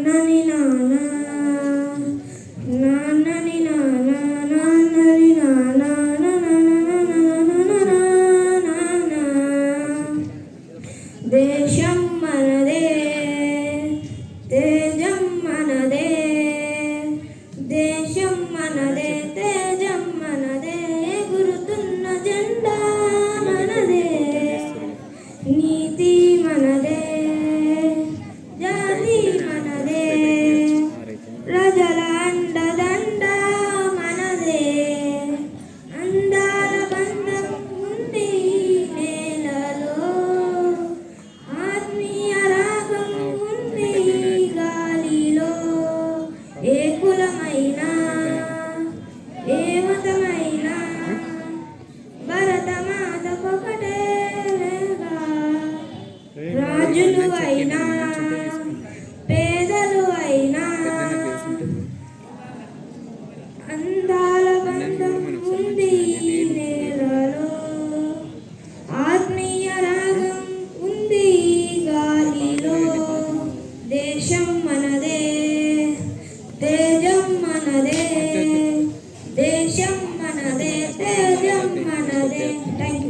నాన్నని నాన్న నాన్నని నాన్న నాన్నని నాన్న దేశం మనదే తేజం మనదే దేశం మనదే తేజం మనదే గురుతున్న జెండా మనదే నీతి మనదే జాతి మనదే ప్రజల అండదండ మనదే అందాల బంధం ఉంది నేలలో ఆత్మీయ రాగం ఉంది గాలిలో ఏ కులమైనా ఏ మతమైనా భరతమాతకొకటే రాజులు అయినా పేదలు అయినా అందాల బంధం ఉంది నేలలో ఆత్మీయ రాగం ఉంది గాలిలో దేశం మనదే తేజం మనదే దేశం మనదే తేజం మనదే థ్యాంక్ యూ.